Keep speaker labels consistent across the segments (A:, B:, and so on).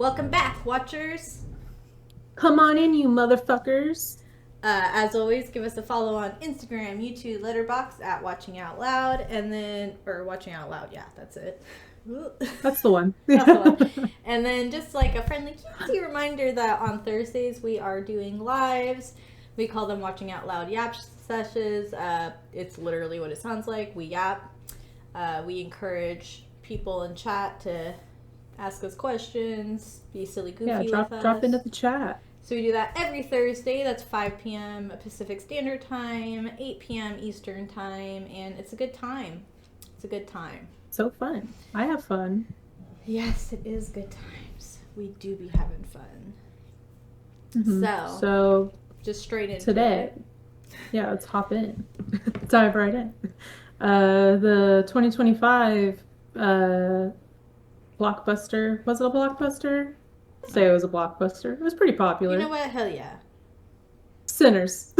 A: Welcome back, watchers.
B: Come on in, you motherfuckers.
A: As always, give us a follow on Instagram, YouTube, Letterboxd at Watching Out Loud, and then Watching Out Loud. Yeah, that's it.
B: That's the one.
A: That's the one. And then just like a friendly, cutesy reminder that on Thursdays we are doing lives. We call them Watching Out Loud Yap sessions. It's literally what it sounds like. We yap. We encourage people in chat to ask us questions, be silly, goofy with us.
B: Drop into the chat.
A: So we do that every Thursday. That's 5 p.m. Pacific Standard Time, 8 p.m. Eastern Time, and it's a good time. It's a good time.
B: So fun. I have fun.
A: Yes, it is good times. We do be having fun.
B: Mm-hmm. So
A: just straight into
B: today.
A: it.
B: Yeah, let's hop in. Dive right in. The 2025 blockbuster. Was it a blockbuster? Say it was a blockbuster. It was pretty popular.
A: You know what? Hell yeah.
B: Sinners.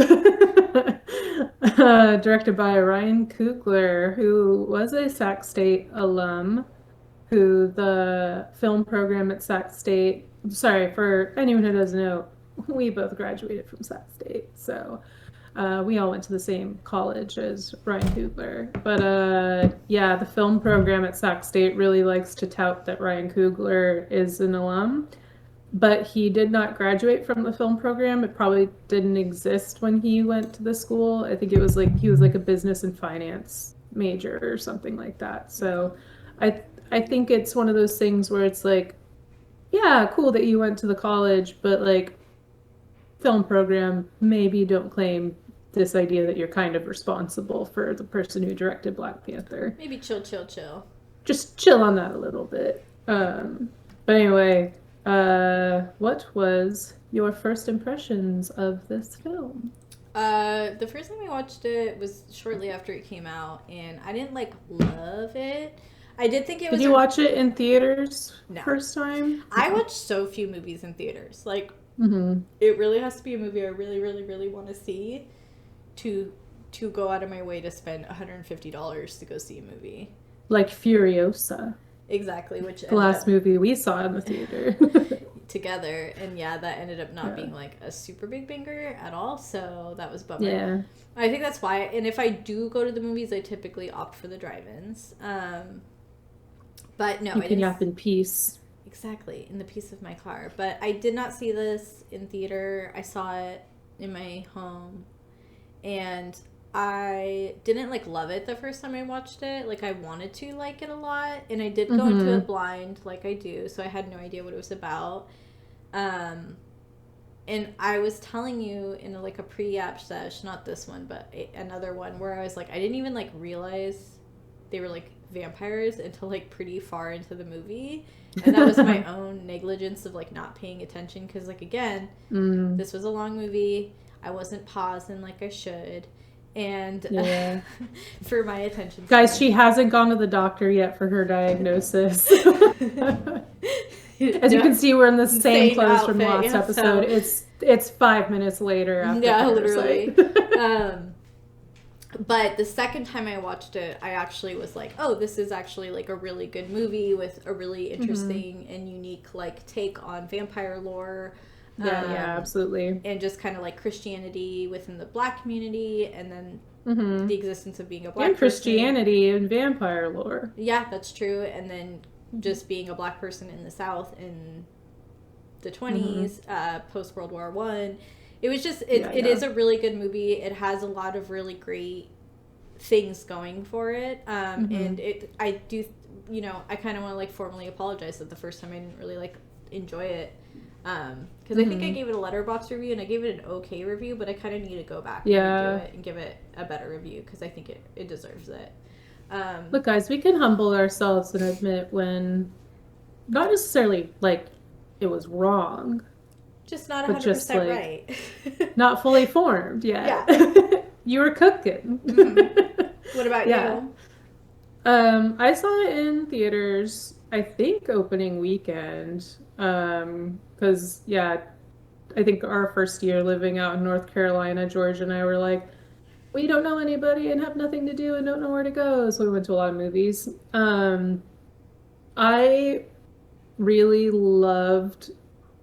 B: Directed by Ryan Coogler, who was a Sac State alum, who the film program at Sac State, sorry, for anyone who doesn't know, we both graduated from Sac State, so we all went to the same college as Ryan Coogler. But yeah, the film program at Sac State really likes to tout that Ryan Coogler is an alum. But he did not graduate from the film program. It probably didn't exist when he went to the school. I think it was like he was like a business and finance major or something like that. So I think it's one of those things where it's like, yeah, cool that you went to the college, but like film program, maybe don't claim this idea that you're kind of responsible for the person who directed Black Panther.
A: Maybe chill.
B: Just chill on that a little bit. But anyway, what was your first impressions of this film?
A: The first time I watched it was shortly after it came out, and I didn't like love it. I did think it was.
B: Did you watch it in theaters
A: No.
B: first time?
A: I watched so few movies in theaters. Like,
B: Mm-hmm.
A: it really has to be a movie I really, really, really want to see to go out of my way to spend $150 to go see a movie.
B: Like Furiosa.
A: Exactly, which
B: the last movie we saw in the theater.
A: together, and yeah, that ended up not being like a super big banger at all, so that was a bummer.
B: Yeah.
A: I think that's why, and if I do go to the movies, I typically opt for the drive-ins. But no,
B: you can yap in peace.
A: Exactly, in the peace of my car. But I did not see this in theater. I saw it in my home, and I didn't like love it the first time I watched it. Like, I wanted to like it a lot, and I did go into it blind like I do, so I had no idea what it was about. And I was telling you in a pre-app sesh, not this one, but another one, where I was like, I didn't even like realize they were like vampires until like pretty far into the movie. And that was my own negligence of like not paying attention, because like, again, this was a long movie. I wasn't pausing like I should. And for my attention span.
B: Guys, she hasn't gone to the doctor yet for her diagnosis. As you can see, we're in the same clothes outfit, from last episode. So it's 5 minutes later after
A: literally. But the second time I watched it, I actually was like, oh, this is actually like a really good movie with a really interesting and unique like take on vampire lore.
B: Yeah, absolutely.
A: And just kind of like Christianity within the Black community, and then the existence of being a Black
B: and Christianity and vampire lore.
A: Yeah, that's true. And then just being a Black person in the South in the 20s, post World War I. It was just, it is a really good movie. It has a lot of really great things going for it. And I do, I kind of want to like formally apologize that the first time I didn't really like enjoy it. Because I think I gave it a Letterboxd review, and I gave it an okay review, but I kind of need to go back and redo it and give it a better review, because I think it deserves it.
B: Look, guys, we can humble ourselves and admit when, not necessarily like it was wrong,
A: just not 100% right.
B: Not fully formed yet. Yeah. You were cooking.
A: What about you?
B: I saw it in theaters, I think opening weekend. Because, I think our first year living out in North Carolina, George and I were like, we don't know anybody and have nothing to do and don't know where to go. So we went to a lot of movies. I really loved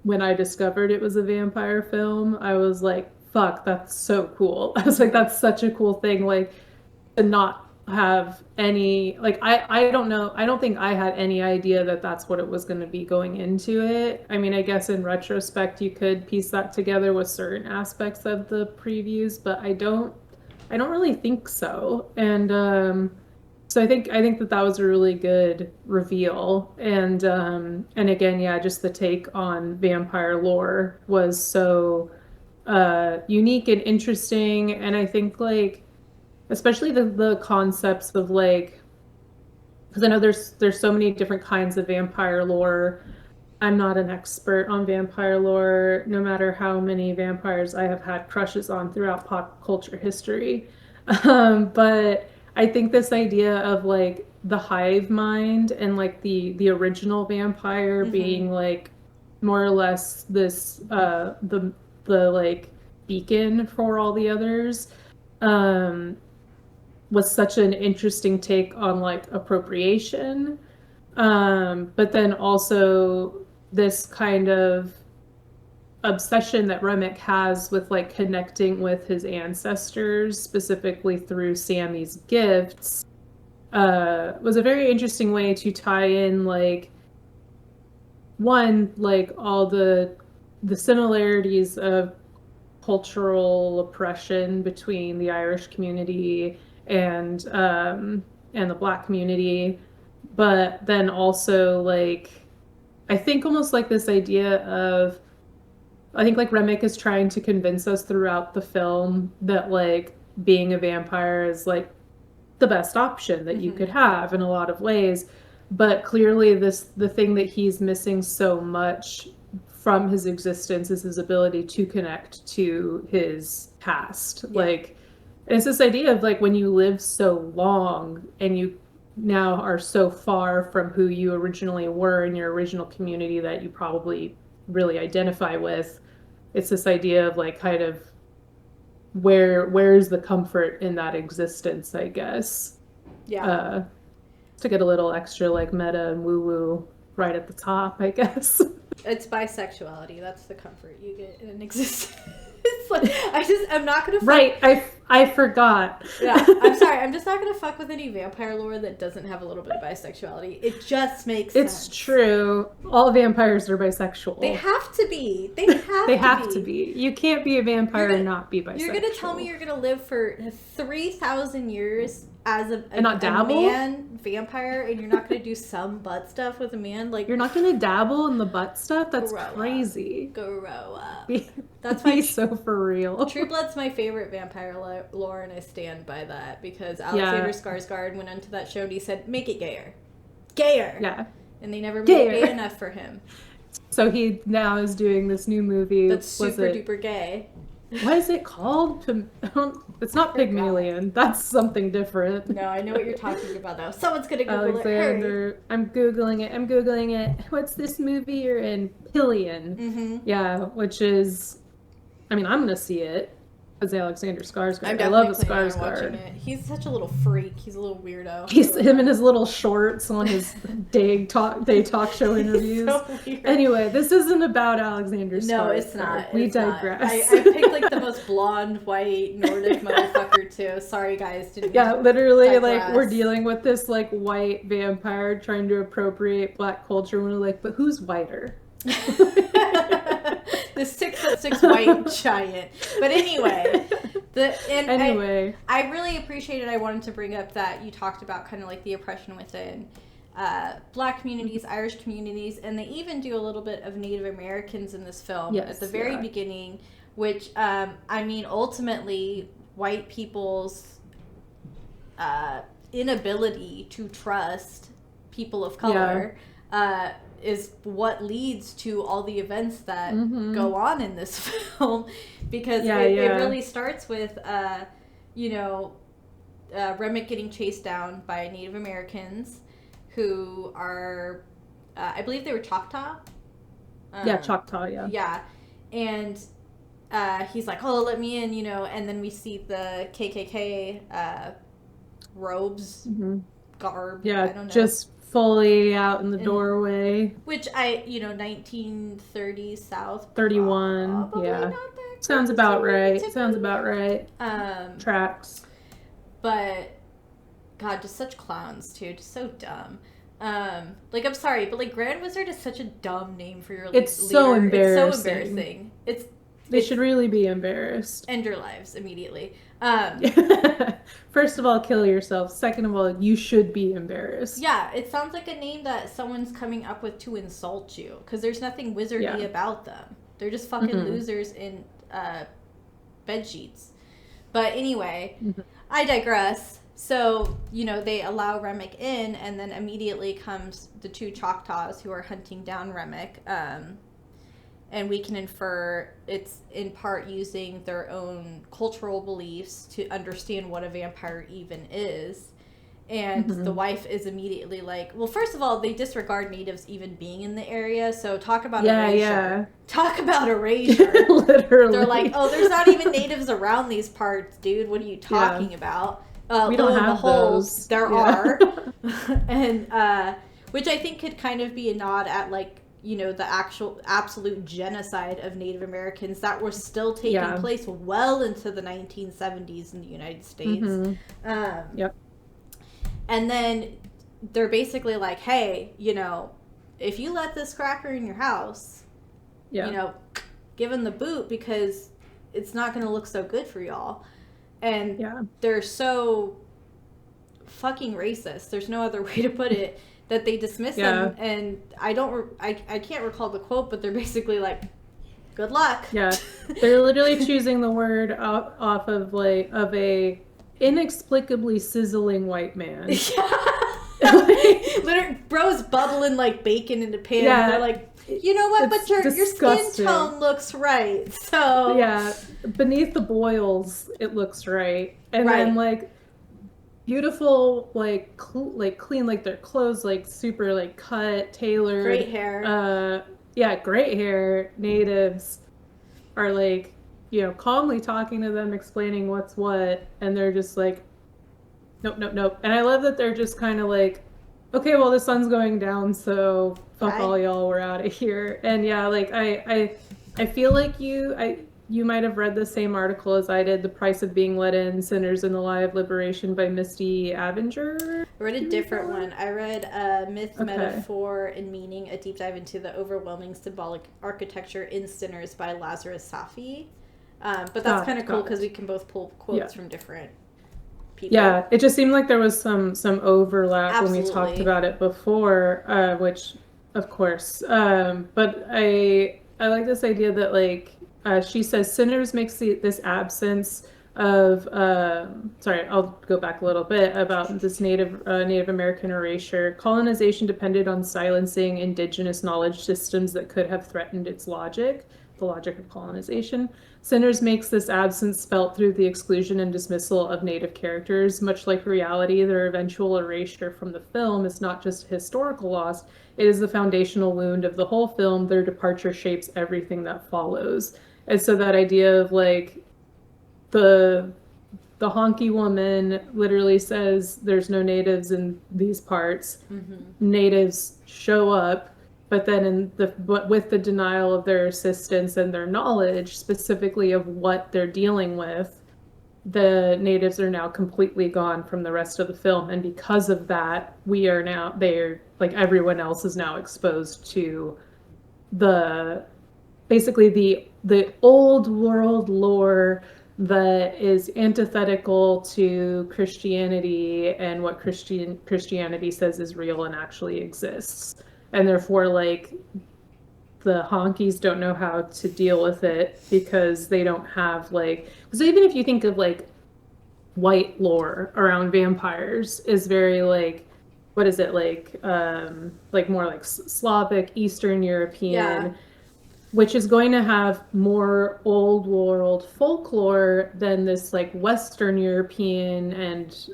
B: when I discovered it was a vampire film. I was like, fuck, that's so cool. I was like, that's such a cool thing. Like, to not have any, like, I don't know. I don't think I had any idea that that's what it was going to be going into it. I mean, I guess in retrospect, you could piece that together with certain aspects of the previews, but I don't really think so. And, so I think that was a really good reveal, and again, yeah, just the take on vampire lore was so unique and interesting, and I think like especially the concepts of like, because I know there's so many different kinds of vampire lore. I'm not an expert on vampire lore, no matter how many vampires I have had crushes on throughout pop culture history. But I think this idea of like the hive mind and like the original vampire being like more or less this the like beacon for all the others um was such an interesting take on like appropriation. But then also this kind of obsession that Remick has with like connecting with his ancestors, specifically through Sammy's gifts, was a very interesting way to tie in like one, like all the similarities of cultural oppression between the Irish community and the Black community, but then also like I think almost like this idea of I think like Remick is trying to convince us throughout the film that like being a vampire is like the best option that you could have in a lot of ways, but clearly the thing that he's missing so much from his existence is his ability to connect to his past. Yeah. Like, it's this idea of like when you live so long and you now are so far from who you originally were in your original community that you probably really identify with. It's this idea of like kind of where's the comfort in that existence, I guess. Yeah. To get a little extra like meta and woo woo right at the top, I guess.
A: It's bisexuality. That's the comfort you get in an existence. Like, I'm not gonna fuck.
B: Right, I forgot.
A: Yeah, I'm sorry. I'm just not gonna fuck with any vampire lore that doesn't have a little bit of bisexuality. It just makes sense.
B: It's true. All vampires are bisexual.
A: They have to be. They have to be.
B: You can't be a vampire and not be bisexual.
A: You're gonna tell me you're gonna live for 3,000 years as a
B: not dabble?
A: man vampire, and you're not gonna do some butt stuff with a man? Like,
B: you're not gonna dabble in the butt stuff? That's crazy.
A: Grow up.
B: That's why so for real.
A: True Blood's my favorite vampire lore, and I stand by that because Alexander Skarsgård went onto that show and he said, "Make it gayer." Yeah. And they never made it gay enough for him.
B: So he now is doing this new movie.
A: That's super duper gay.
B: What is it called? It's not Pygmalion. That's something different.
A: No, I know what you're talking about though. Someone's gonna Google
B: Alexander,
A: it.
B: I'm Googling it. What's this movie you're in? Pillion.
A: Mm-hmm.
B: Yeah, which is, I mean, I'm gonna see it as Alexander Skarsgård. I love Skarsgård.
A: He's such a little freak. He's a little weirdo.
B: He's him in his little shorts on his day talk show interviews. So anyway, this isn't about Alexander Skarsgård.
A: No, it's not.
B: We digress.
A: I picked like the most blonde, white, Nordic motherfucker too. Sorry, guys.
B: Literally, digress. Like we're dealing with this like white vampire trying to appropriate Black culture. And we're like, but who's whiter?
A: This 6'6" white giant. But anyway, I really appreciated. I wanted to bring up that you talked about kind of like the oppression within Black communities, Irish communities, and they even do a little bit of Native Americans in this film at the very beginning, which I mean, ultimately, white people's inability to trust people of color. Is what leads to all the events that go on in this film, because it really starts with Remick getting chased down by Native Americans who are I believe they were Choctaw.
B: Choctaw,
A: yeah, and he's like, oh, let me in, and then we see the KKK robes, garb, I don't know,
B: just fully out in the doorway.
A: Which 1930s South.
B: 31, yeah.
A: Not that
B: Sounds about right. Sounds about right. Tracks.
A: But, God, just such clowns, too. Just so dumb. I'm sorry, but Grand Wizard is such a dumb name for your leader.
B: It's so embarrassing.
A: It's so embarrassing.
B: They should really be embarrassed.
A: End your lives immediately.
B: First of all, kill yourself. Second of all, you should be embarrassed.
A: Yeah, it sounds like a name that someone's coming up with to insult you, because there's nothing wizardy about them. They're just fucking losers in bed sheets. But anyway, I digress. So, they allow Remick in, and then immediately comes the two Choctaws who are hunting down Remick. And we can infer it's in part using their own cultural beliefs to understand what a vampire even is. And the wife is immediately like, well, first of all, they disregard natives even being in the area. So talk about erasure. Yeah. Talk about erasure.
B: Literally.
A: They're like, oh, there's not even natives around these parts, dude. What are you talking about?
B: We don't have those.
A: There are. And, which I think could kind of be a nod at the actual absolute genocide of Native Americans that were still taking place well into the 1970s in the United States.
B: Yep.
A: And then they're basically like, hey, if you let this cracker in your house, give him the boot, because it's not going to look so good for y'all. And they're so fucking racist. There's no other way to put it. That they dismiss them, and I can't recall the quote, but they're basically like, "Good luck."
B: Yeah, they're literally choosing the word off of a inexplicably sizzling white man.
A: Literally, bro's bubbling like bacon in a pan. Yeah, and they're like, you know what? But your skin tone looks right. So
B: yeah, beneath the boils, it looks right, and then beautiful, clean, their clothes, super, cut, tailored.
A: Great hair.
B: Great hair. Natives are, calmly talking to them, explaining what's what, and they're just like, nope. And I love that they're just kind of like, okay, well, the sun's going down, so fuck all y'all, we're out of here. And I feel like you might have read the same article as I did, The Price of Being Let In, Sinners in the Lie of Liberation by Misty Avenger.
A: I read a different one. I read Myth, Metaphor, and Meaning, a deep dive into the overwhelming symbolic architecture in Sinners by Lazarus Safi. But that's kind of cool because we can both pull quotes from different people.
B: Yeah, it just seemed like there was some overlap when we talked about it before, which, of course. But I like this idea that, she says sinners makes this absence of I'll go back a little bit about this Native American erasure. Colonization depended on silencing indigenous knowledge systems that could have threatened its logic, the logic of colonization. Sinners makes this absence felt through the exclusion and dismissal of Native characters. Much like reality, their eventual erasure from the film is not just a historical loss, it is the foundational wound of the whole film. Their departure shapes everything that follows. And so that idea of the honky woman literally says there's no natives in these parts. Natives show up, but then with the denial of their assistance and their knowledge specifically of what they're dealing with, the natives are now completely gone from the rest of the film. And because of that, everyone else is now exposed to basically the old world lore that is antithetical to Christianity and what Christianity says is real and actually exists. And therefore, the honkies don't know how to deal with it because they don't have, so even if you think of, white lore around vampires is very, what is it, more Slavic, Eastern European, which is going to have more old world folklore than this Western European and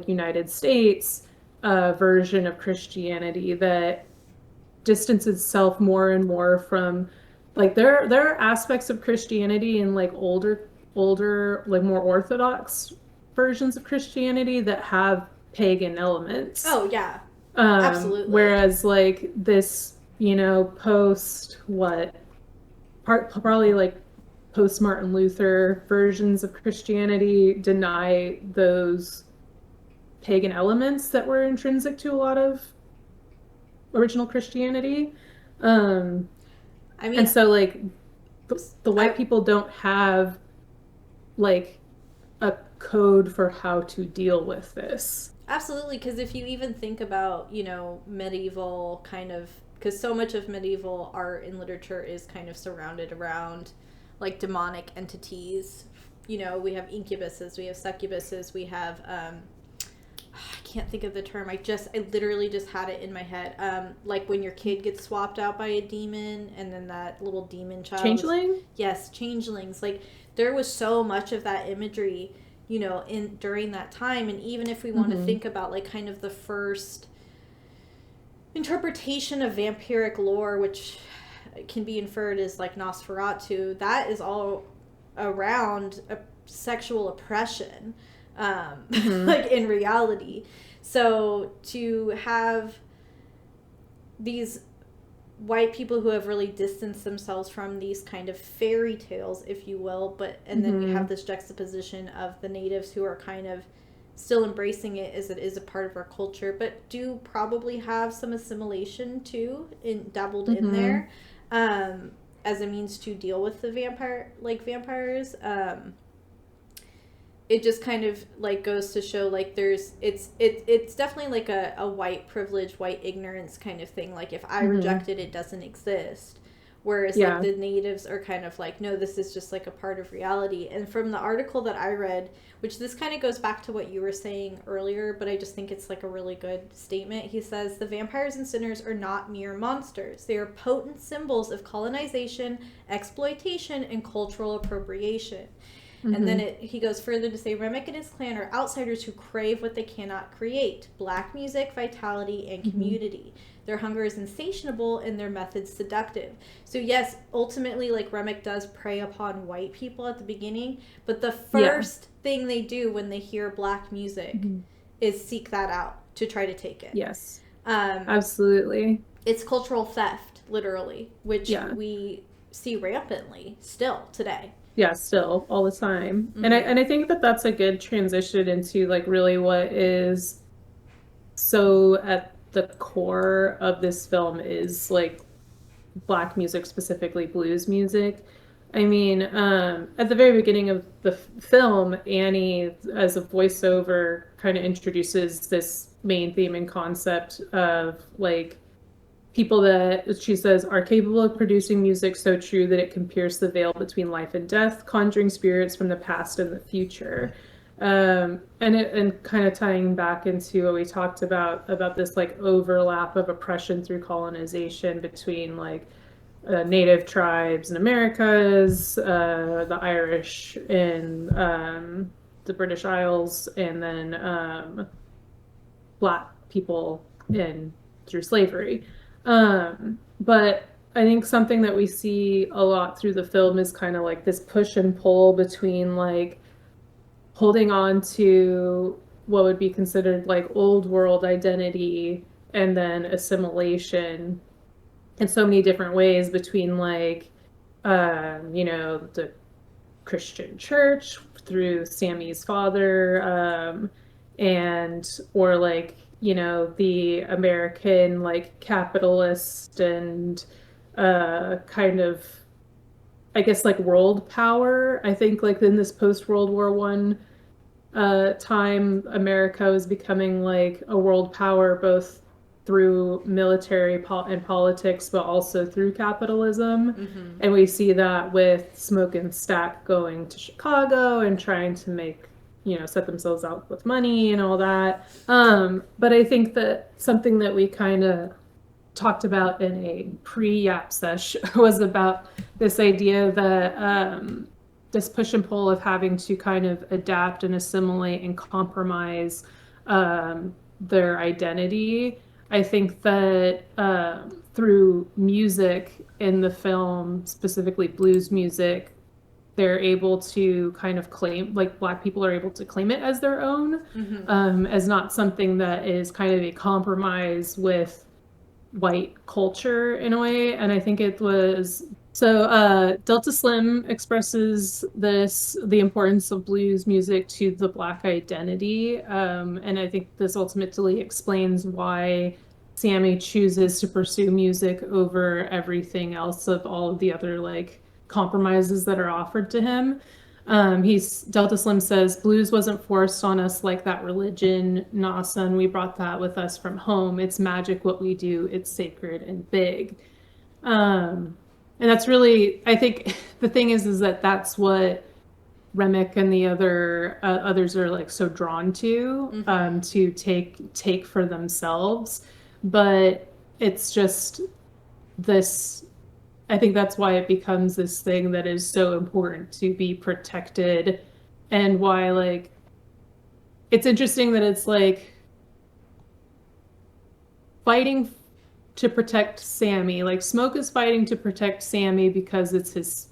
B: United States version of Christianity that distances itself more and more from there are aspects of Christianity in older more orthodox versions of Christianity that have pagan elements.
A: Oh yeah. Absolutely.
B: Whereas like this, you know, probably like post Martin Luther versions of Christianity deny those pagan elements that were intrinsic to a lot of original Christianity. Um,
A: I mean,
B: and so like the
A: I
B: white people don't have like a code for how to deal with this.
A: absolutely, because if you even think about, medieval kind of, because so much of medieval art and literature is kind of surrounded around like demonic entities. We have incubuses, we have succubuses, we have I can't think of the term. I literally just had it in my head. Like when your kid gets swapped out by a demon, and then that little demon child.
B: Changeling?
A: Yes, changelings. Like there was so much of that imagery, in during that time, and even if we want to think about like kind of the first interpretation of vampiric lore, which can be inferred as like Nosferatu, that is all around a sexual oppression. Like in reality. So to have these white people who have really distanced themselves from these kind of fairy tales, if you will, and then we have this juxtaposition of the natives who are kind of still embracing it as it is a part of our culture, but do probably have some assimilation too, dabbled in there, as a means to deal with the vampires. It just kind of like goes to show like it's definitely like a white privilege, white ignorance kind of thing. Like if I reject it doesn't exist. Whereas like the natives are kind of like, no, this is just like a part of reality. And from the article that I read, which this kind of goes back to what you were saying earlier, but I just think it's like a really good statement. He says the vampires and sinners are not mere monsters. They are potent symbols of colonization, exploitation, and cultural appropriation. And then he goes further to say Remick and his clan are outsiders who crave what they cannot create: black music, vitality, and community. Their hunger is insatiable and their methods seductive. So yes, ultimately, like Remick does prey upon white people at the beginning, but the first thing they do when they hear black music is seek that out to try to take it.
B: Yes, absolutely.
A: It's cultural theft, literally, which we see rampantly still today.
B: Yeah, still all the time. And I think that that's a good transition into like really what is so at the core of this film is like black music, specifically blues music. I mean, at the very beginning of the film, Annie, as a voiceover, kind of introduces this main theme and concept of like people that she says are capable of producing music so true that it can pierce the veil between life and death, conjuring spirits from the past and the future. And kind of tying back into what we talked about this like overlap of oppression through colonization between like native tribes in Americas, the Irish in the British Isles, and then black people through slavery. But I think something that we see a lot through the film is kind of like this push and pull between like holding on to what would be considered like old world identity and then assimilation in so many different ways between like, the Christian church through Sammy's father, or like, the American like capitalist and kind of, I guess, like world power. I think like in this post-World War I time, America was becoming like a world power both through military and politics, but also through capitalism. And we see that with Smoke and Stack going to Chicago and trying to make, set themselves out with money and all that. But I think that something that we kind of talked about in a pre-Yap sesh was about this idea that this push and pull of having to kind of adapt and assimilate and compromise their identity. I think that through music in the film, specifically blues music, they're able to kind of claim, like Black people are able to claim it as their own, as not something that is kind of a compromise with white culture in a way. And I think it was so Delta Slim expresses the importance of blues music to the Black identity. And I think this ultimately explains why Sammy chooses to pursue music over everything else of all of the other like compromises that are offered to him. Delta Slim says, blues wasn't forced on us like that religion. Nah, son, we brought that with us from home. It's magic what we do. It's sacred and big. And that's really, I think the thing is that that's what Remick and the others are like so drawn to take for themselves. But it's just this, I think that's why it becomes this thing that is so important to be protected, and why like it's interesting that it's like fighting to protect Sammy. Like Smoke is fighting to protect Sammy because it's his,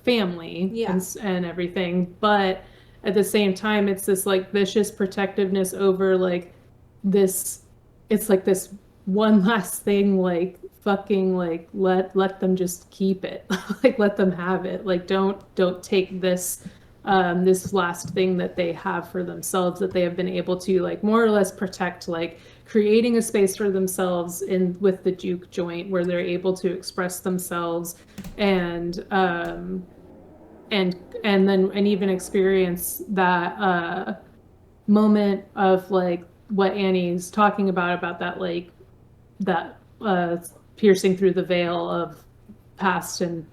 B: family and everything. But at the same time, it's this like vicious protectiveness over like this. It's like this one last thing, like fucking like let them just keep it, like let them have it, like don't take this this last thing that they have for themselves, that they have been able to like more or less protect, like creating a space for themselves in with the juke joint where they're able to express themselves and even experience that moment of like what Annie's talking about that like that piercing through the veil of past and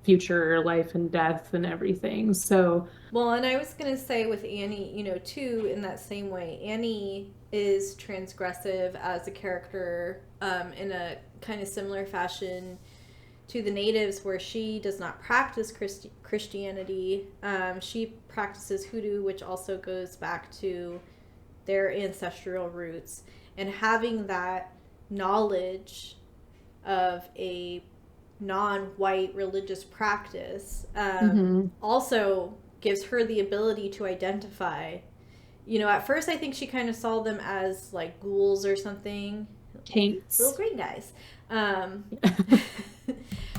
B: future life and death and everything. So
A: well, and I was gonna say with Annie, too, in that same way, Annie is transgressive as a character in a kind of similar fashion to the natives, where she does not practice Christianity. She practices hoodoo, which also goes back to their ancestral roots, and having that knowledge of a non-white religious practice also gives her the ability to identify. At first I think she kind of saw them as like ghouls or something,
B: taints,
A: little green guys,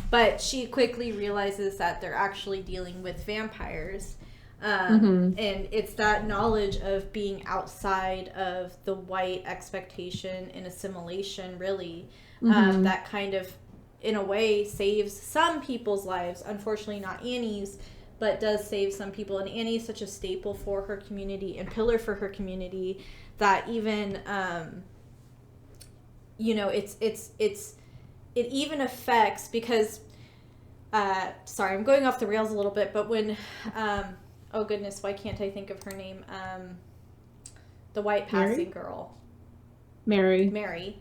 A: but she quickly realizes that they're actually dealing with vampires. And it's that knowledge of being outside of the white expectation and assimilation, really, that kind of, in a way, saves some people's lives. Unfortunately, not Annie's, but does save some people. And Annie is such a staple for her community and pillar for her community that even, it even affects, because, sorry, I'm going off the rails a little bit, but when, oh goodness, why can't I think of her name? The white passing girl. Mary.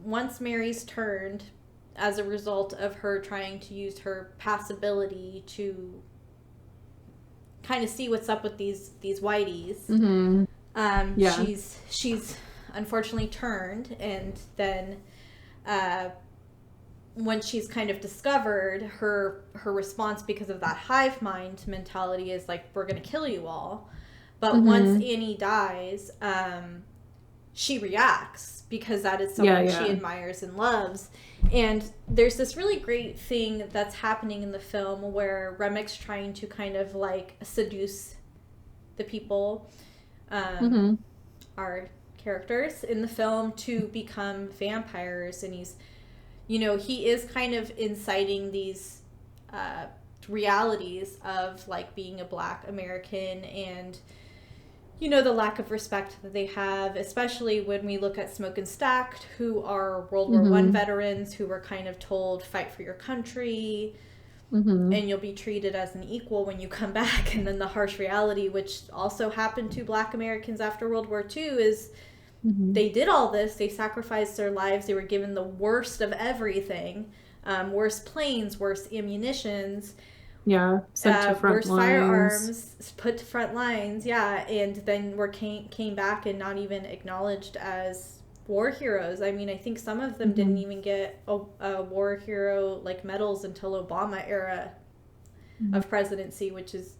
A: Once Mary's turned, as a result of her trying to use her passability to kind of see what's up with these whiteys, she's unfortunately turned, and then when she's kind of discovered, her response, because of that hive mind mentality, is like, we're gonna kill you all. But once Annie dies, she reacts, because that is someone she admires and loves. And there's this really great thing that's happening in the film where Remick's trying to kind of like seduce the people, our characters in the film, to become vampires. And he's, he is kind of inciting these realities of like being a Black American, and the lack of respect that they have, especially when we look at Smoke and Stacked, who are World War I veterans who were kind of told, fight for your country, and you'll be treated as an equal when you come back. And then the harsh reality, which also happened to Black Americans after World War II, is they did all this, they sacrificed their lives, they were given the worst of everything, worst planes, worst ammunitions,
B: sent to front
A: worst
B: lines.
A: Firearms put to front lines, and then came back and not even acknowledged as war heroes. I mean, I think some of them didn't even get a war hero like medals until Obama era of presidency, which is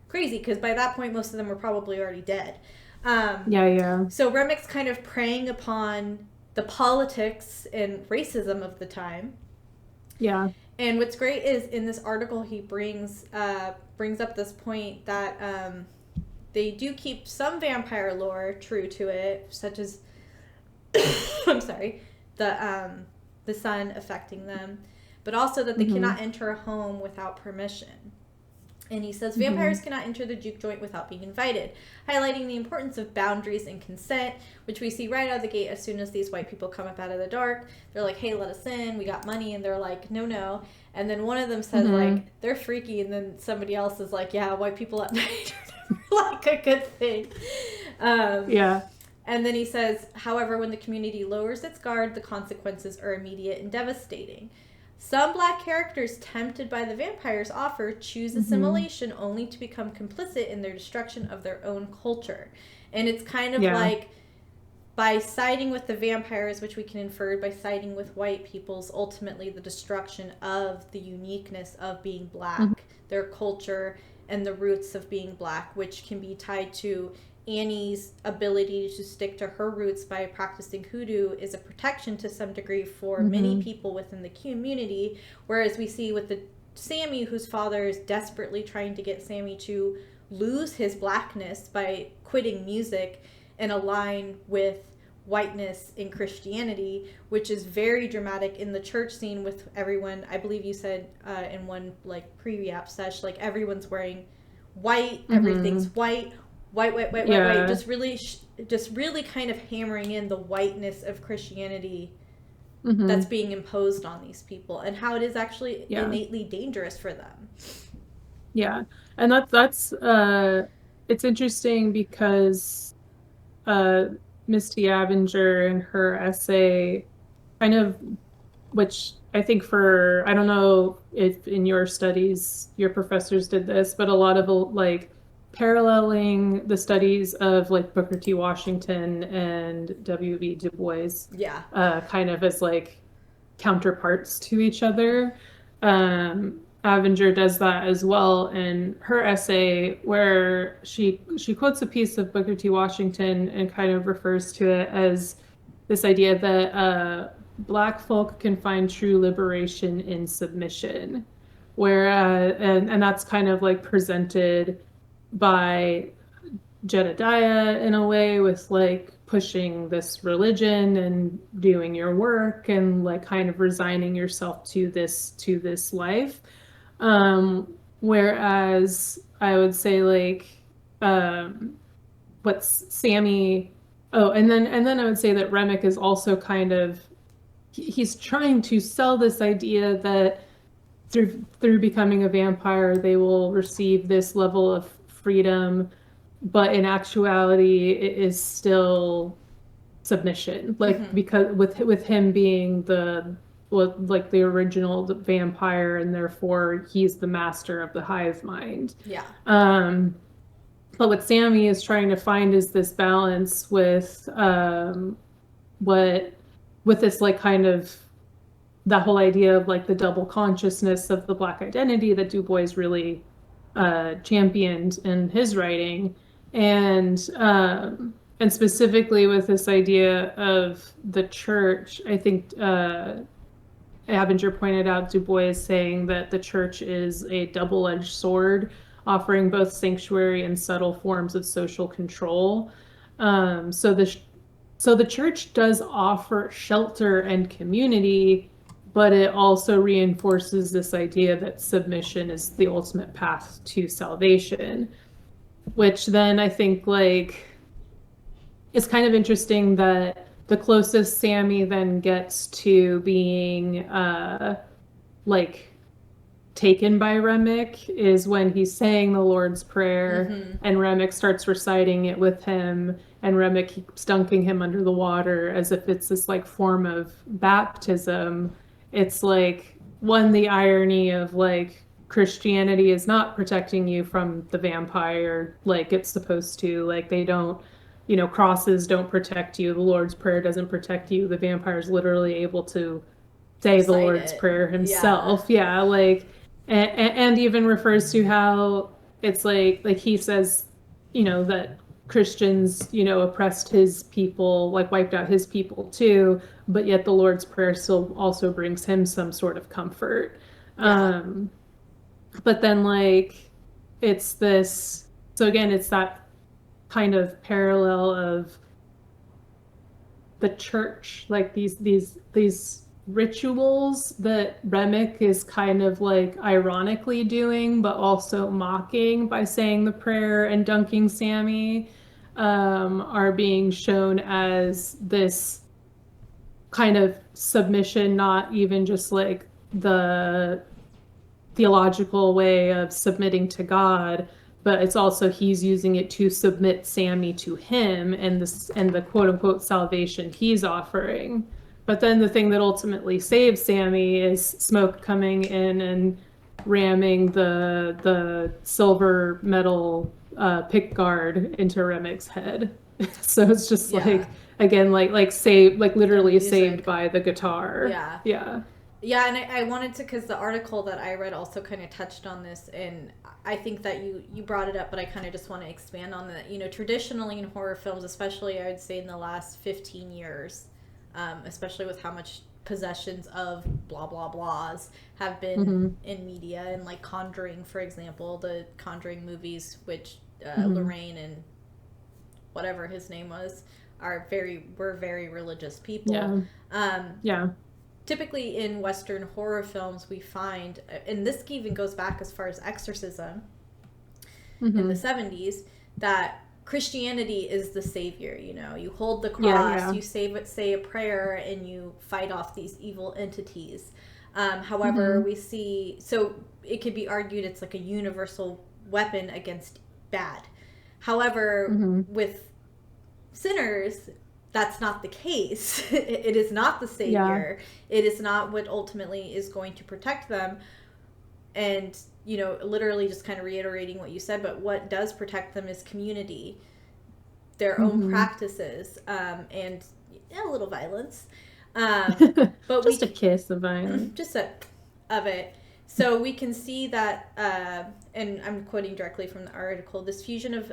A: crazy because by that point most of them were probably already dead.
B: Yeah.
A: So Remick's kind of preying upon the politics and racism of the time.
B: Yeah.
A: And what's great is in this article he brings up this point that they do keep some vampire lore true to it, such as I'm sorry, the sun affecting them, but also that they cannot enter a home without permission. And he says vampires cannot enter the juke joint without being invited, highlighting the importance of boundaries and consent, which we see right out of the gate as soon as these white people come up out of the dark. They're like, hey, let us in. We got money. And they're like, no. And then one of them says, like, they're freaky. And then somebody else is like, yeah, white people at night are never, like, a good thing.
B: Yeah.
A: And then he says, however, when the community lowers its guard, the consequences are immediate and devastating. Some black characters tempted by the vampire's offer choose assimilation only to become complicit in their destruction of their own culture. And it's kind of like by siding with the vampires, which we can infer by siding with white people's ultimately the destruction of the uniqueness of being black, their culture, and the roots of being black, which can be tied to Annie's ability to stick to her roots by practicing hoodoo is a protection to some degree for many people within the community, whereas we see with the Sammy, whose father is desperately trying to get Sammy to lose his blackness by quitting music and align with whiteness in Christianity, which is very dramatic in the church scene with everyone. I believe you said in one like pre-reap sesh, like everyone's wearing white, everything's white, just really kind of hammering in the whiteness of Christianity that's being imposed on these people and how it is actually innately dangerous for them.
B: Yeah. And that's it's interesting because Misty Avinger in her essay kind of, which I think I don't know if in your studies your professors did this, but a lot of like paralleling the studies of like Booker T. Washington and W.B. Du Bois, kind of as like counterparts to each other. Avinger does that as well in her essay, where she quotes a piece of Booker T. Washington and kind of refers to it as this idea that Black folk can find true liberation in submission, where and that's kind of like presented by Jedediah in a way, with like pushing this religion and doing your work and like kind of resigning yourself to this life. Whereas I would say like what's Sammy and then I would say that Remick is also kind of he's trying to sell this idea that through becoming a vampire they will receive this level of freedom, but in actuality it is still submission, like because with him being the original vampire and therefore he's the master of the hive mind. But what Sammy is trying to find is this balance with this like kind of that whole idea of like the double consciousness of the Black identity that Du Bois really championed in his writing, and specifically with this idea of the church. I think Abinger pointed out Du Bois saying that the church is a double-edged sword, offering both sanctuary and subtle forms of social control. So the church does offer shelter and community, but it also reinforces this idea that submission is the ultimate path to salvation, which then I think like it's kind of interesting that the closest Sammy then gets to being like taken by Remick is when he's saying the Lord's Prayer and Remick starts reciting it with him, and Remick keeps dunking him under the water as if it's this like form of baptism. It's like, one, the irony of like Christianity is not protecting you from the vampire like it's supposed to. Like they don't crosses don't protect you, the Lord's Prayer doesn't protect you. The vampire's literally able to say the
A: Recite
B: Lord's
A: it.
B: Prayer
A: Yeah.
B: himself. Yeah, like, and even refers to how it's like he says, that Christians, oppressed his people, like wiped out his people too, but yet the Lord's Prayer still also brings him some sort of comfort.
A: Yeah.
B: Um, but then like it's this, so again, it's that kind of parallel of the church, like these rituals that Remick is kind of like ironically doing, but also mocking by saying the prayer and dunking Sammy, are being shown as this kind of submission, not even just like the theological way of submitting to God, but it's also he's using it to submit Sammy to him and the quote unquote salvation he's offering. But then the thing that ultimately saves Sammy is Smoke coming in and ramming the silver metal pick guard into Remick's head. So it's just
A: Yeah.
B: like again like saved, like
A: The
B: literally saved
A: music.
B: by the guitar.
A: Yeah.
B: Yeah.
A: Yeah, and I wanted to, because the article that I read also kind of touched on this, and I think that you brought it up, but I kind of just want to expand on that. Traditionally in horror films, especially I would say in the last 15 years, especially with how much possessions of blah blah blahs have been
B: Mm-hmm.
A: in media, and like Conjuring, for example, the Conjuring movies, which
B: Mm-hmm.
A: Lorraine and whatever his name was were very religious people.
B: Yeah.
A: Um,
B: Yeah.
A: Typically in Western horror films, we find, and this even goes back as far as exorcism in the
B: Mm-hmm.
A: 70s, that Christianity is the savior. You hold the
B: Yeah,
A: cross,
B: yeah.
A: you say a prayer, and you fight off these evil entities. However,
B: Mm-hmm.
A: we see, so it could be argued it's like a universal weapon against bad. However,
B: Mm-hmm.
A: with sinners, that's not the case. It is not the
B: Yeah.
A: savior. It is not what ultimately is going to protect them. And, literally just kind of reiterating what you said, but what does protect them is community, their own
B: Mm-hmm.
A: practices, and a little violence. Um, but
B: Just a
A: we,
B: kiss of violence.
A: just a of it. So we can see that, and I'm quoting directly from the article, this fusion of,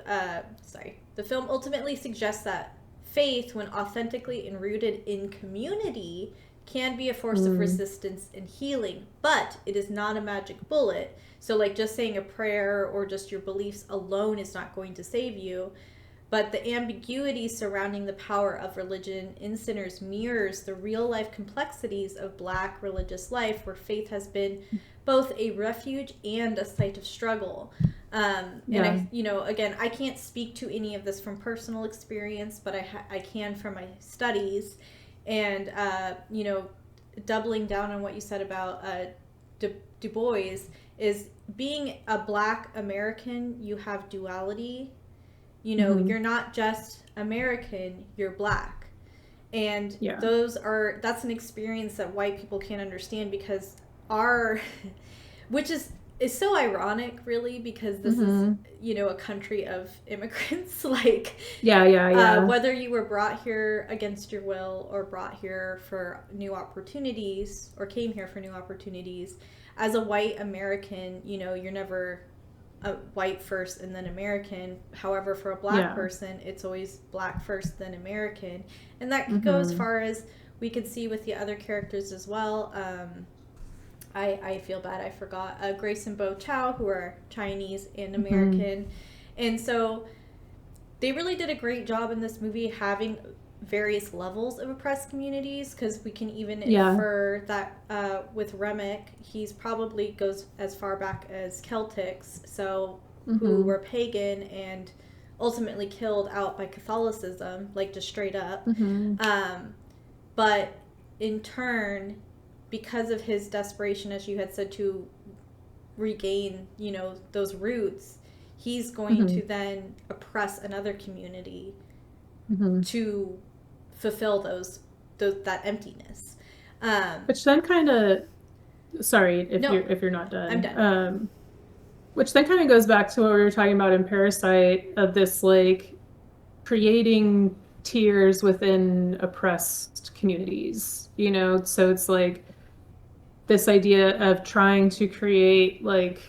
A: the film ultimately suggests that faith, when authentically and rooted in community, can be a force of
B: Mm.
A: resistance and healing, but it is not a magic bullet. So, like, just saying a prayer or just your beliefs alone is not going to save you. But the ambiguity surrounding the power of religion in Sinners mirrors the real life complexities of Black religious life, where faith has been both a refuge and a site of struggle. And
B: Yeah.
A: again, I can't speak to any of this from personal experience, but I can from my studies. And, doubling down on what you said about Du Bois, is being a Black American, you have duality.
B: Mm-hmm.
A: You're not just American, you're Black. And
B: Yeah.
A: that's an experience that white people can't understand, because our, which is so ironic, really, because this is,
B: Mm-hmm.
A: a country of immigrants. Like,
B: Yeah, yeah, yeah.
A: whether you were brought here against your will or brought here for new opportunities or came here for new opportunities, as a white American, you're never a white first and then American. However, for a Black
B: Yeah.
A: person, it's always Black first, then American. And that could go as
B: Mm-hmm.
A: far as we could see with the other characters as well. I feel bad, I forgot. Grace and Bo Chow, who are Chinese and
B: Mm-hmm.
A: American. And so they really did a great job in this movie having various levels of oppressed communities, because we can even
B: Yeah.
A: infer that with Remick, he's probably goes as far back as Celtics, so who
B: Mm-hmm.
A: were pagan and ultimately killed out by Catholicism, like just straight up.
B: Mm-hmm.
A: But in turn, because of his desperation, as you had said, to regain, those roots, he's going
B: Mm-hmm.
A: to then oppress another community
B: Mm-hmm.
A: to fulfill that emptiness.
B: Which then kind of, sorry
A: No,
B: if you're not
A: I'm
B: done.
A: done.
B: Which then kind of goes back to what we were talking about in Parasite, of this like creating tiers within oppressed communities, you know? So it's like this idea of trying to create like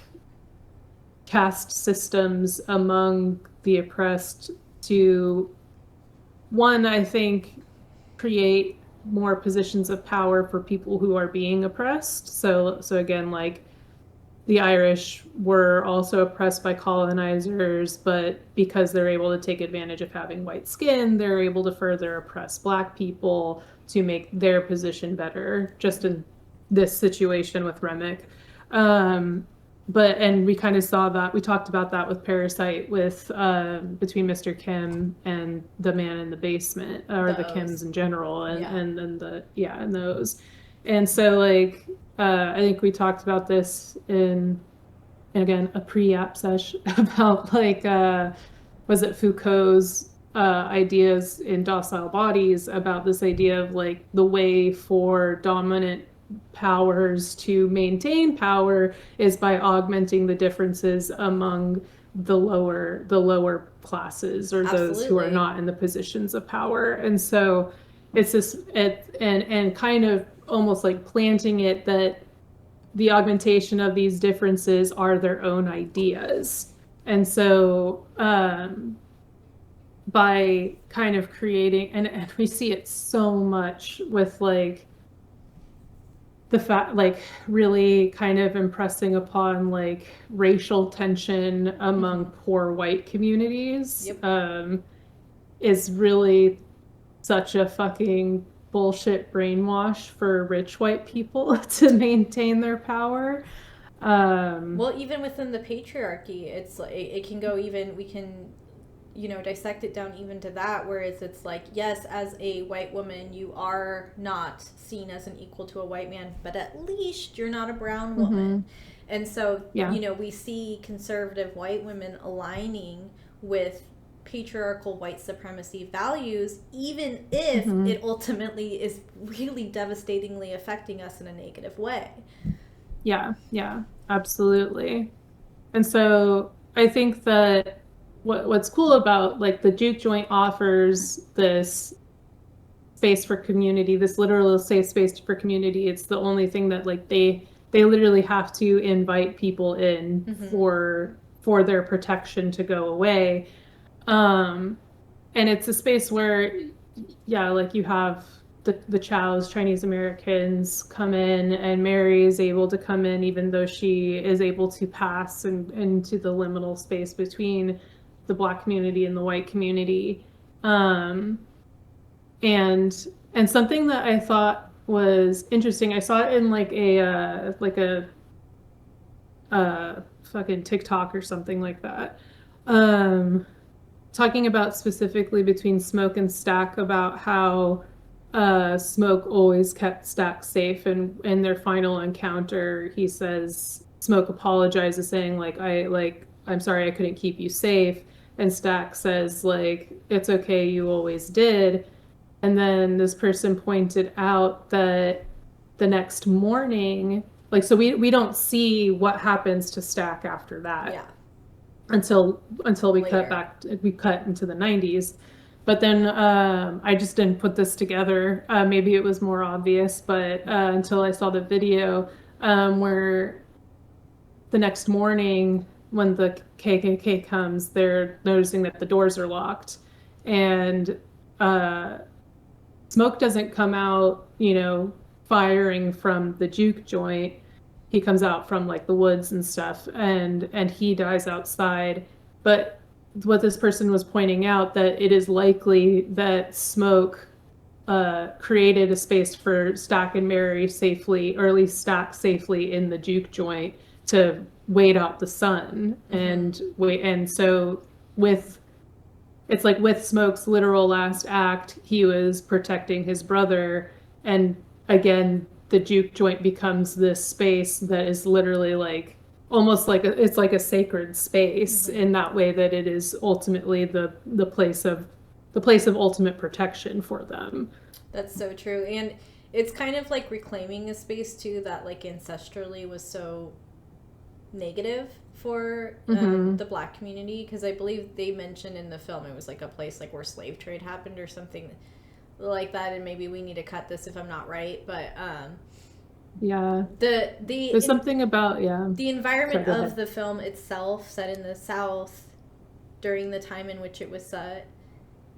B: caste systems among the oppressed to, one, I think, create more positions of power for people who are being oppressed. So again, like the Irish were also oppressed by colonizers, but because they're able to take advantage of having white skin, they're able to further oppress Black people to make their position better, just in this situation with Remick. And we kind of saw that, we talked about that with Parasite, with between Mr. Kim and the man in the basement, or the Kims in general, and those. And so like I think we talked about this in, again, a pre-app sesh about like was it Foucault's ideas in Docile Bodies, about this idea of like the way for dominant powers to maintain power is by augmenting the differences among the lower classes, or those who are not in the positions of power. And so it's this and kind of almost like planting it that the augmentation of these differences are their own ideas. And so by kind of creating, and we see it so much with like the fact, like really kind of impressing upon like racial tension among poor white communities, is really such a fucking bullshit brainwash for rich white people to maintain their power.
A: Well, even within the patriarchy, it's like it can go even, we can, you know, dissect it down even to that, whereas it's like, yes, as a white woman, you are not seen as an equal to a white man, but at least you're not a brown woman. And so, you know, we see conservative white women aligning with patriarchal white supremacy values, even if it ultimately is really devastatingly affecting us in a negative way.
B: Yeah, absolutely. And so I think that what's cool about like the juke joint offers this space for community, this literal safe space for community. It's the only thing that like they literally have to invite people in for their protection to go away. And it's a space where, like you have the Chows, Chinese Americans, come in, and Mary is able to come in even though she is able to pass into the liminal space between the Black community and the white community. And something that I thought was interesting, I saw it in like a fucking TikTok or something like that. Talking about specifically between Smoke and Stack, about how Smoke always kept Stack safe, and in their final encounter, he says, Smoke apologizes, saying I'm sorry I couldn't keep you safe, and Stack says like, it's okay, you always did. And then this person pointed out that the next morning, like, so we don't see what happens to Stack after that. Until we cut into the 90s. But then I just didn't put this together. Maybe it was more obvious, but until I saw the video where the next morning when the KKK comes, they're noticing that the doors are locked. And Smoke doesn't come out, firing from the juke joint. He comes out from like the woods and stuff, and he dies outside. But what this person was pointing out, that it is likely that Smoke created a space for Stack and Mary safely, or at least Stack safely in the juke joint to wait out the sun. And so it's like with Smoke's literal last act, he was protecting his brother, and again, the juke joint becomes this space that is literally like almost like it's like a sacred space in that way, that it is ultimately the place of ultimate protection for them.
A: That's so true. And it's kind of like reclaiming a space too that like ancestrally was so negative for
B: Mm-hmm.
A: the black community, because I believe they mentioned in the film it was like a place like where slave trade happened or something like that, and maybe we need to cut this if I'm not right, but
B: Yeah.
A: the
B: There's something about, yeah.
A: the
B: Sorry,
A: environment
B: go
A: of
B: ahead.
A: the film itself, set in the South during the time in which it was set,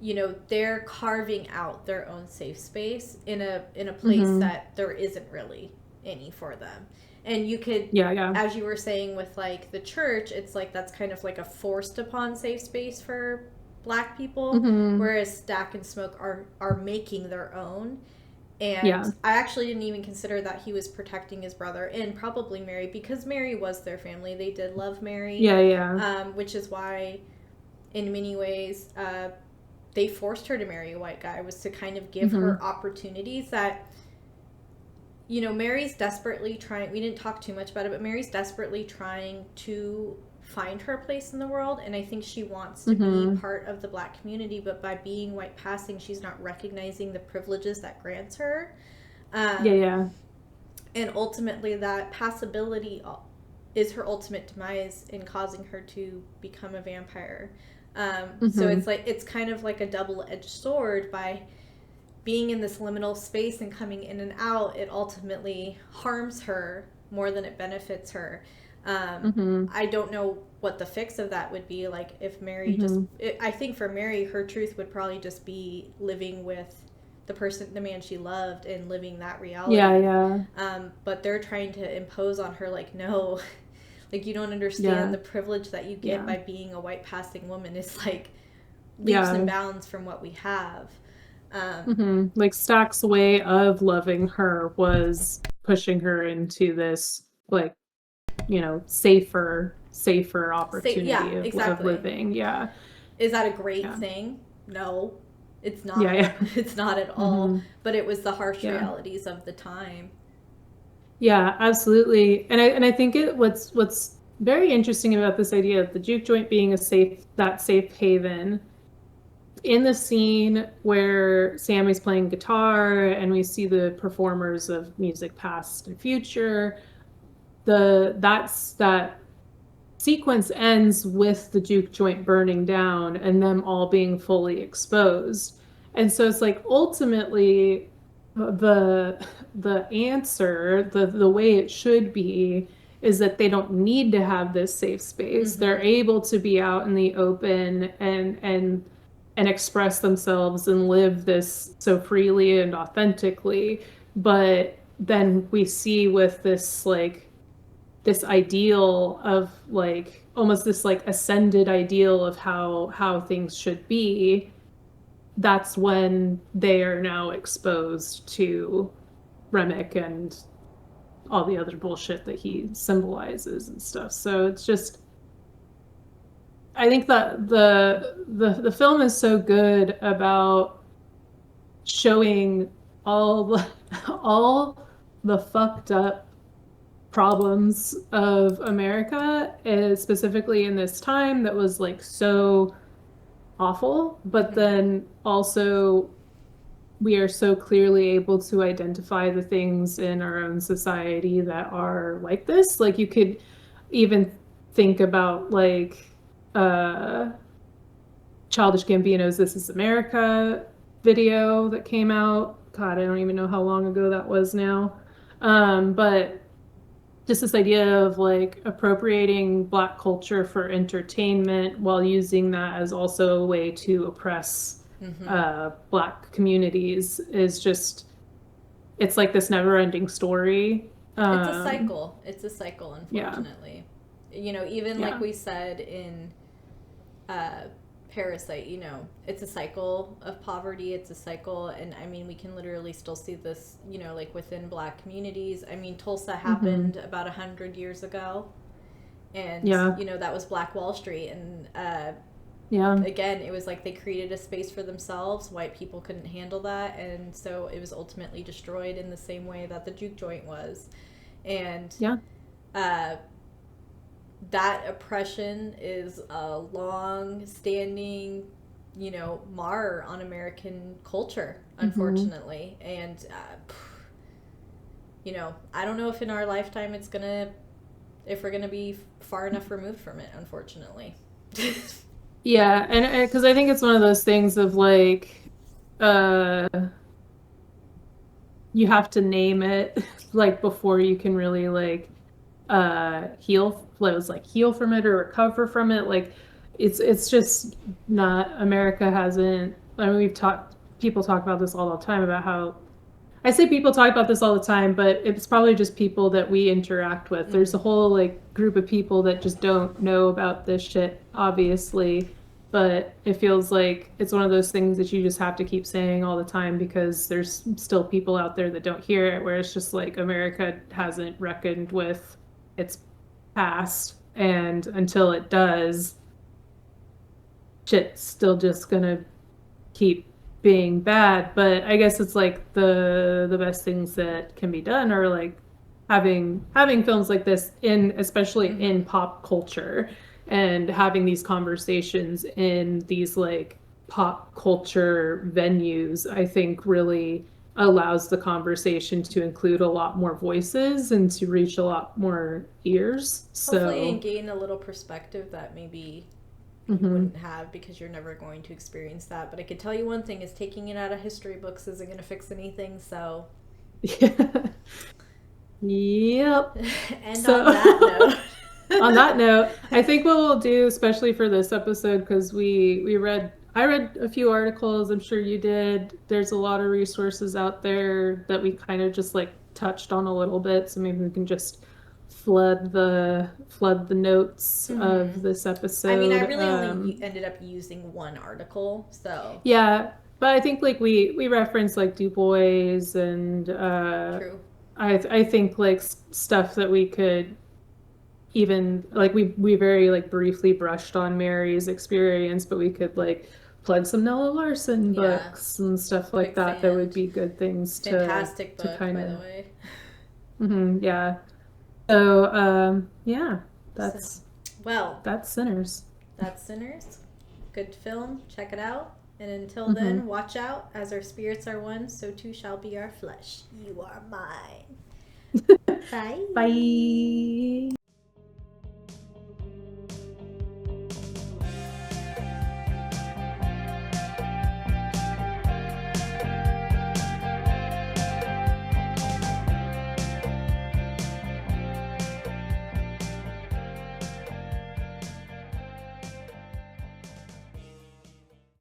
A: you know, they're carving out their own safe space in a place
B: Mm-hmm.
A: that there isn't really any for them. And you could,
B: Yeah, yeah.
A: as you were saying with like the church, it's like that's kind of like a forced upon safe space for black people,
B: Mm-hmm.
A: whereas Stack and Smoke are making their own. And
B: Yeah.
A: I actually didn't even consider that he was protecting his brother and probably Mary, because Mary was their family. They did love Mary,
B: Yeah, yeah.
A: which is why, in many ways, they forced her to marry a white guy, was to kind of give
B: Mm-hmm.
A: her opportunities that, you know, Mary's desperately trying, we didn't talk too much about it, but Mary's desperately trying to find her place in the world, and I think she wants to be
B: Mm-hmm.
A: part of the black community, but by being white passing, she's not recognizing the privileges that grants her.
B: Yeah,
A: Um,
B: yeah.
A: and ultimately, that passability is her ultimate demise in causing her to become a vampire. So
B: Mm-hmm.
A: it's like, it's kind of like a double-edged sword. By being in this liminal space and coming in and out, it ultimately harms her more than it benefits her.
B: Mm-hmm.
A: I don't know what the fix of that would be. Like, if Mary just,
B: Mm-hmm.
A: I think for Mary, her truth would probably just be living with the man she loved, and living that
B: Yeah,
A: reality.
B: yeah.
A: But they're trying to impose on her, like, no, like, you don't understand
B: Yeah.
A: the privilege that you get
B: Yeah.
A: by being a white passing woman. It's like leaps and
B: Yeah.
A: bounds from what we have.
B: Mm-hmm. Like Stack's way of loving her was pushing her into this, like, safer
A: Yeah,
B: opportunity of
A: exactly.
B: living. Yeah.
A: Is that a great
B: Yeah.
A: thing? No, it's
B: Yeah,
A: not.
B: yeah.
A: It's not at all.
B: Mm-hmm.
A: But it was the harsh
B: Yeah.
A: realities of the time.
B: Yeah, absolutely. And I think what's very interesting about this idea of the juke joint being that safe haven in the scene where Sammy's playing guitar and we see the performers of music past and future, that sequence ends with the juke joint burning down and them all being fully exposed. And so it's like ultimately the answer, the way it should be, is that they don't need to have this safe space. They're
A: Mm-hmm.
B: able to be out in the open and express themselves and live this so freely and authentically. But then we see with this ideal of like almost this like ascended ideal of how things should be, that's when they are now exposed to Remick and all the other bullshit that he symbolizes and stuff. So it's just, I think that the film is so good about showing all the all the fucked up problems of America, specifically in this time that was like so awful, but
A: Mm-hmm.
B: then also we are so clearly able to identify the things in our own society that are like this. Like you could even think about like uh Childish Gambino's This Is America video that came out. God, I don't even know how long ago that was now. But just this idea of like appropriating Black culture for entertainment while using that as also a way to oppress
A: Mm-hmm.
B: Black communities is just, it's like this never ending story.
A: It's a cycle. It's a cycle,
B: Yeah,
A: unfortunately. You know, even like
B: yeah.
A: we said in uh, Parasite, you know, it's a cycle of poverty. It's a cycle. And I mean, we can literally still see this, you know, like within black communities. I mean, Tulsa
B: Hmm.
A: happened about 100 years ago. And,
B: Yeah,
A: you know, that was Black Wall Street. And
B: yeah,
A: again, it was like they created a space for themselves. White people couldn't handle that. And so it was ultimately destroyed in the same way that the juke joint was. And
B: yeah.
A: uh, that oppression is a long standing, you know, mar on American culture,
B: Hmm.
A: unfortunately. And, you know, I don't know if in our lifetime it's going to if we're going to be far enough removed from it, unfortunately.
B: Yeah, and because I think it's one of those things of like, uh, you have to name it like before you can really like heal from it or recover from it. Like it's just not. America hasn't. I mean, people talk about this all the time about how I say people talk about this all the time, but it's probably just people that we interact with. There's a whole like group of people that just don't know about this shit, obviously. But it feels like it's one of those things that you just have to keep saying all the time because there's still people out there that don't hear it, where it's just like America hasn't reckoned with its past. And until it does, shit's still just gonna keep being bad. But I guess it's like the best things that can be done are like having films like this in especially in pop culture and having these conversations in these like pop culture venues, I think really allows the conversation to include a lot more voices and to reach a lot more ears.
A: Hopefully, and gain a little perspective that maybe you wouldn't have because you're never going to experience that. But I could tell you one thing is taking it out of history books isn't going to fix anything, so...
B: Yeah. Yep.
A: And so, on that note...
B: On that note, I think what we'll do, especially for this episode, because I read a few articles, I'm sure you did. There's a lot of resources out there that we kind of just like touched on a little bit, so maybe we can just flood the notes of this episode.
A: I mean, I really only ended up using one article, so
B: yeah. But I think like we referenced like Du Bois and
A: True.
B: I think like stuff that we could even like we very like briefly brushed on Mary's experience, but we could like plug some Nella Larson books and stuff like that. That would be good things
A: Fantastic book,
B: to kind of.
A: By the way.
B: Yeah. So yeah, that's Sinners.
A: That's Sinners. Good film. Check it out. And until then, watch out. As our spirits are one, so too shall be our flesh. You are mine. Bye.
B: Bye.